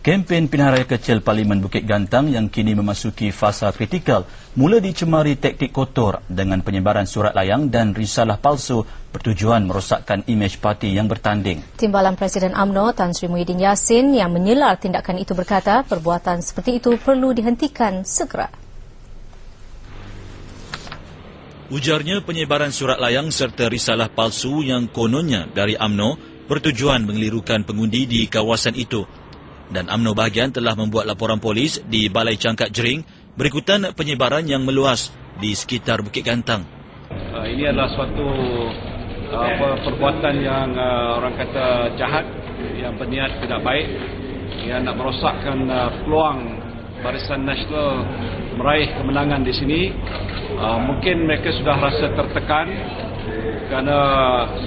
Kempen pilihan raya kecil Parlimen Bukit Gantang yang kini memasuki fasa kritikal mula dicemari taktik kotor dengan penyebaran surat layang dan risalah palsu bertujuan merosakkan imej parti yang bertanding. Timbalan Presiden UMNO Tan Sri Muhyiddin Yassin yang menyelar tindakan itu berkata perbuatan seperti itu perlu dihentikan segera. Ujarnya penyebaran surat layang serta risalah palsu yang kononnya dari UMNO bertujuan mengelirukan pengundi di kawasan itu. Dan UMNO bahagian telah membuat laporan polis di Balai Cangkak Jering berikutan penyebaran yang meluas di sekitar Bukit Gantang. Ini adalah suatu perbuatan yang orang kata jahat, yang berniat tidak baik, yang nak merosakkan peluang Barisan Nasional meraih kemenangan di sini. Mungkin mereka sudah rasa tertekan kerana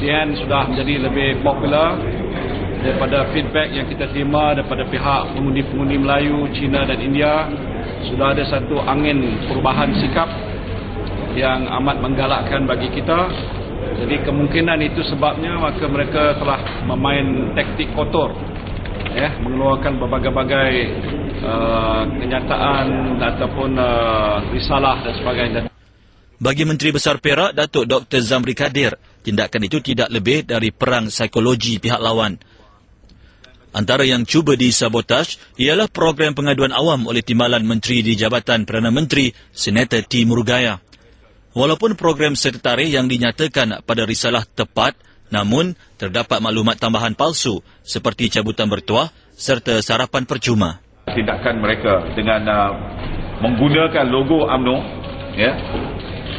DN sudah menjadi lebih popular daripada feedback yang kita terima daripada pihak pengundi-pengundi Melayu, Cina dan India. Sudah ada satu angin perubahan sikap yang amat menggalakkan bagi kita. Jadi kemungkinan itu sebabnya maka mereka telah memain taktik kotor, mengeluarkan berbagai-bagai kenyataan ataupun risalah dan sebagainya. Bagi Menteri Besar Perak, Datuk Dr. Zamri Kadir, tindakan itu tidak lebih dari perang psikologi pihak lawan. Antara yang cuba disabotaj ialah program pengaduan awam oleh Timbalan Menteri di Jabatan Perdana Menteri, Senator T. Murugaya. Walaupun program sekretariat yang dinyatakan pada risalah tepat, namun terdapat maklumat tambahan palsu seperti cabutan bertuah serta sarapan percuma. Tindakan mereka dengan menggunakan logo UMNO,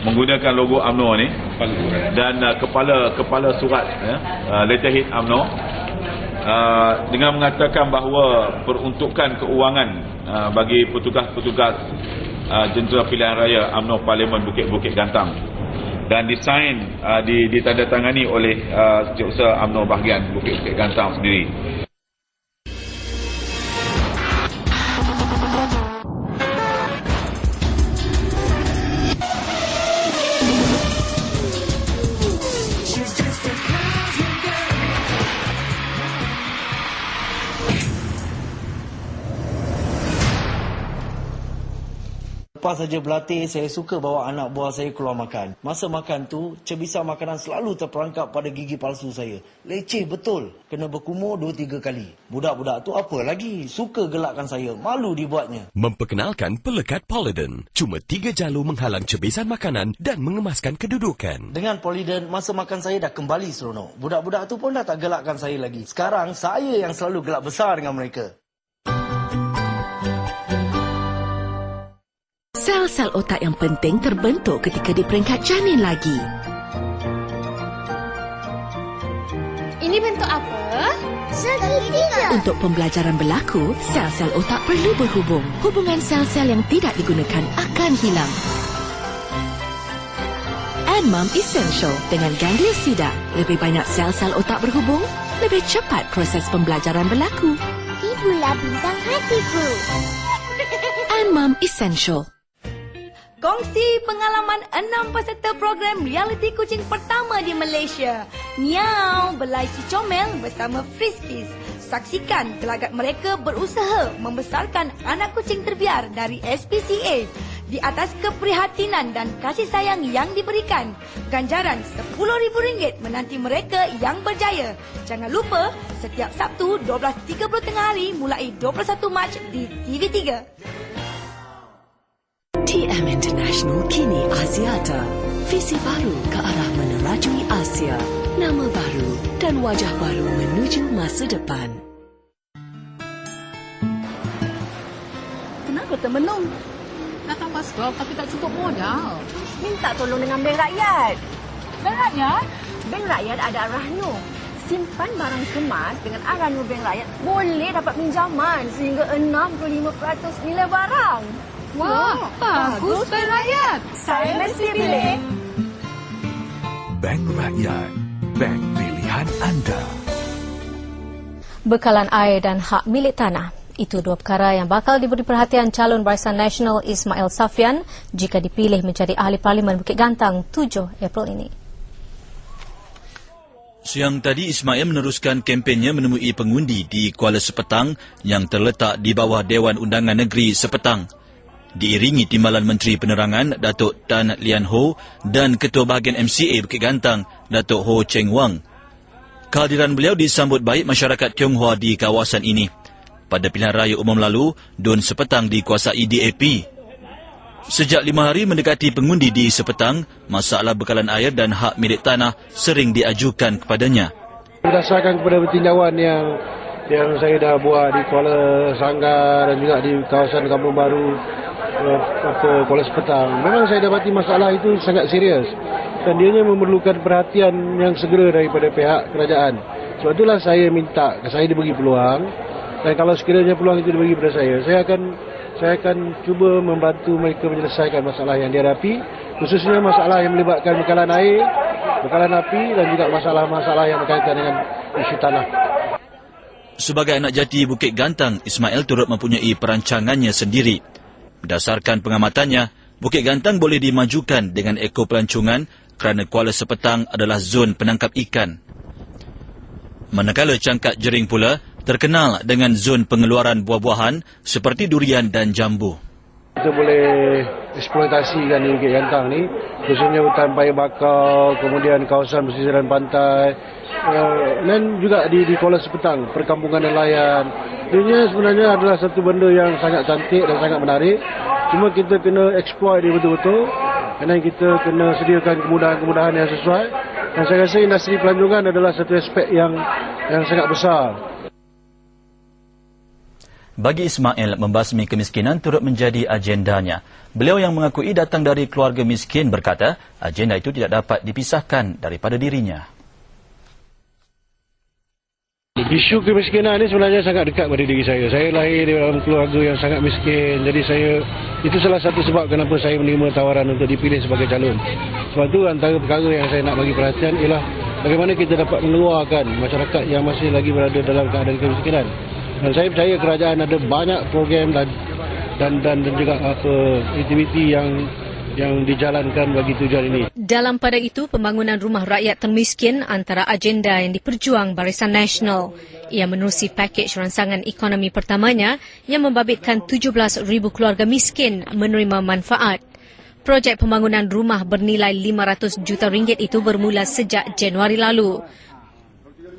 menggunakan logo UMNO ni dan kepala surat letterhead UMNO dengan mengatakan bahawa peruntukan keuangan bagi petugas-petugas jentera pilihan raya UMNO Parlimen Bukit Gantang dan disain ditandatangani oleh Setiausaha UMNO bahagian Bukit Gantang sendiri. Lepas saja berlatih, saya suka bawa anak buah saya keluar makan. Masa makan tu, cebisa makanan selalu terperangkap pada gigi palsu saya. Leceh betul. Kena berkumur 2-3 kali. Budak-budak tu apa lagi? Suka gelakkan saya. Malu dibuatnya. Memperkenalkan pelekat Polident. Cuma 3 jalur menghalang cebisan makanan dan mengemaskan kedudukan. Dengan Polident, masa makan saya dah kembali seronok. Budak-budak tu pun dah tak gelakkan saya lagi. Sekarang, saya yang selalu gelak besar dengan mereka. Sel-sel otak yang penting terbentuk ketika di peringkat janin lagi. Ini bentuk apa? Segitiga. Untuk pembelajaran berlaku, sel-sel otak perlu berhubung. Hubungan sel-sel yang tidak digunakan akan hilang. Anmam Essential dengan Gangliosida. Lebih banyak sel-sel otak berhubung, lebih cepat proses pembelajaran berlaku. Ibulah bintang hatiku. Anmam Essential. Kongsi pengalaman 6 peserta program reality kucing pertama di Malaysia. Miau belai si comel bersama Friskies. Saksikan gelagat mereka berusaha membesarkan anak kucing terbiar dari SPCA. Di atas keprihatinan dan kasih sayang yang diberikan, ganjaran RM10,000 menanti mereka yang berjaya. Jangan lupa, setiap Sabtu 12.30 tengah hari mulai 21 Mac di TV3. TM International kini Asiata. Visi baru ke arah menerajui Asia. Nama baru dan wajah baru menuju masa depan. Kenapa termenung? Datang paskal tapi tak cukup modal. Minta tolong dengan Bank Rakyat. Bank Rakyat? Bank Rakyat ada Ar-Rahnu. Simpan barang kemas dengan Ar-Rahnu Bank Rakyat boleh dapat pinjaman sehingga 65% nilai barang. Wah, bagus Bank Rakyat. Saya mesti pilih. Bank Rakyat. Bank pilihan anda. Bekalan air dan hak milik tanah. Itu dua perkara yang bakal diberi perhatian calon Barisan Nasional Ismail Safian jika dipilih menjadi Ahli Parlimen Bukit Gantang 7 April ini. Siang tadi, Ismail meneruskan kempennya menemui pengundi di Kuala Sepetang yang terletak di bawah Dewan Undangan Negeri Sepetang. Diiringi Timbalan Menteri Penerangan Datuk Tan Lian Ho dan Ketua Bahagian MCA Bukit Gantang Datuk Ho Cheng Wang. Kehadiran beliau disambut baik masyarakat Tionghoa di kawasan ini. Pada pilihan raya umum lalu, Dun Sepetang dikuasai DAP. Sejak 5 hari mendekati pengundi di Sepetang, masalah bekalan air dan hak milik tanah sering diajukan kepadanya. Berdasarkan kepada tinjauan yang saya dah buat di Kuala Sanggar dan juga di kawasan Kampung Baru Kuala Sepetang, memang saya dapati masalah itu sangat serius dan dianya memerlukan perhatian yang segera daripada pihak kerajaan. Sebab itulah saya minta saya diberi peluang, dan kalau sekiranya peluang itu diberi kepada saya akan cuba membantu mereka menyelesaikan masalah yang dihadapi, khususnya masalah yang melibatkan bekalan air, bekalan api dan juga masalah-masalah yang berkaitan dengan isu tanah. Sebagai anak jati Bukit Gantang, Ismail turut mempunyai perancangannya sendiri. Berdasarkan pengamatannya, Bukit Gantang boleh dimajukan dengan ekopelancongan kerana Kuala Sepetang adalah zon penangkap ikan. Manakala Cangkat Jering pula terkenal dengan zon pengeluaran buah-buahan seperti durian dan jambu. Kita boleh eksploitasikan di Bukit Gantang ni, khususnya hutan paya bakau, kemudian kawasan pesisiran pantai, dan juga di Kuala Sepetang, perkampungan nelayan. Ini sebenarnya adalah satu benda yang sangat cantik dan sangat menarik. Cuma kita kena exploit dia betul-betul, dan kita kena sediakan kemudahan-kemudahan yang sesuai. Dan saya rasa industri pelancongan adalah satu aspek yang sangat besar. Bagi Ismail, membasmi kemiskinan turut menjadi agendanya. Beliau yang mengakui datang dari keluarga miskin berkata, agenda itu tidak dapat dipisahkan daripada dirinya. Isu kemiskinan ini sebenarnya sangat dekat pada diri saya. Saya lahir di dalam keluarga yang sangat miskin. Jadi itu salah satu sebab kenapa saya menerima tawaran untuk dipilih sebagai calon. Sebab itu antara perkara yang saya nak bagi perhatian ialah bagaimana kita dapat mengeluarkan masyarakat yang masih lagi berada dalam keadaan kemiskinan. Dan saya percaya kerajaan ada banyak program dan juga aktiviti yang dijalankan bagi tujuan ini. Dalam pada itu, pembangunan rumah rakyat termiskin antara agenda yang diperjuang Barisan Nasional. Ia menerusi pakej rancangan ekonomi pertamanya yang membabitkan 17,000 keluarga miskin menerima manfaat. Projek pembangunan rumah bernilai RM500 juta itu bermula sejak Januari lalu.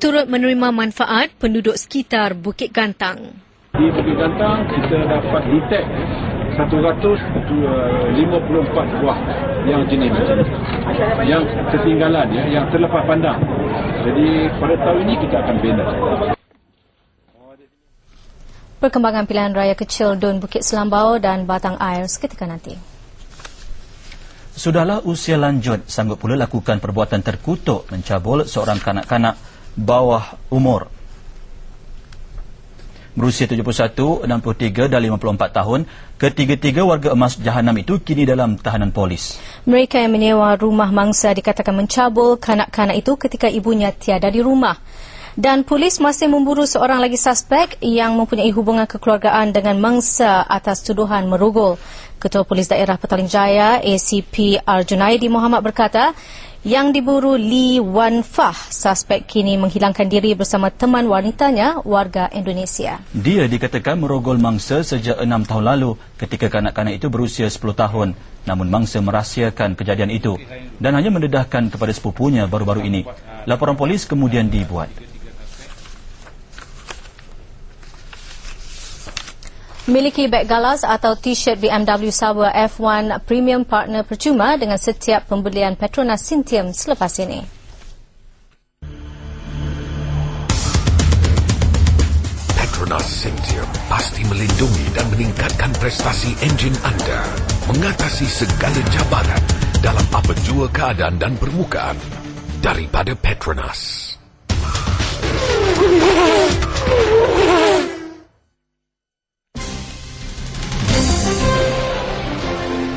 Turut menerima manfaat penduduk sekitar Bukit Gantang. Di Bukit Gantang kita dapat detect 154 buah yang jenis macam ini, yang ketinggalan, yang terlepas pandang. Jadi pada tahun ini kita akan bina. Perkembangan pilihan raya kecil Dun Bukit Selambau dan Batang Air seketika nanti. Sudahlah usia lanjut sanggup pula lakukan perbuatan terkutuk mencabul seorang kanak-kanak bawah umur. Berusia 71, 63 dan 54 tahun, ketiga-tiga warga emas Jahanam itu kini dalam tahanan polis. Mereka yang menyewa rumah mangsa dikatakan mencabul kanak-kanak itu ketika ibunya tiada di rumah. Dan polis masih memburu seorang lagi suspek yang mempunyai hubungan kekeluargaan dengan mangsa atas tuduhan merogol. Ketua Polis Daerah Petaling Jaya, ACP Arjunaidi Muhammad berkata, yang diburu Lee Wan Fah, suspek kini menghilangkan diri bersama teman wanitanya, warga Indonesia. Dia dikatakan merogol mangsa sejak 6 tahun lalu ketika kanak-kanak itu berusia 10 tahun. Namun mangsa merahsiakan kejadian itu dan hanya mendedahkan kepada sepupunya baru-baru ini. Laporan polis kemudian dibuat. Miliki beg galas atau t-shirt BMW Sauber F1 Premium Partner percuma dengan setiap pembelian Petronas Sintium selepas ini. Petronas Sintium pasti melindungi dan meningkatkan prestasi enjin anda, mengatasi segala cabaran dalam apa jua keadaan dan permukaan daripada Petronas.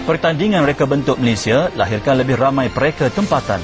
Pertandingan reka bentuk Malaysia lahirkan lebih ramai pereka tempatan.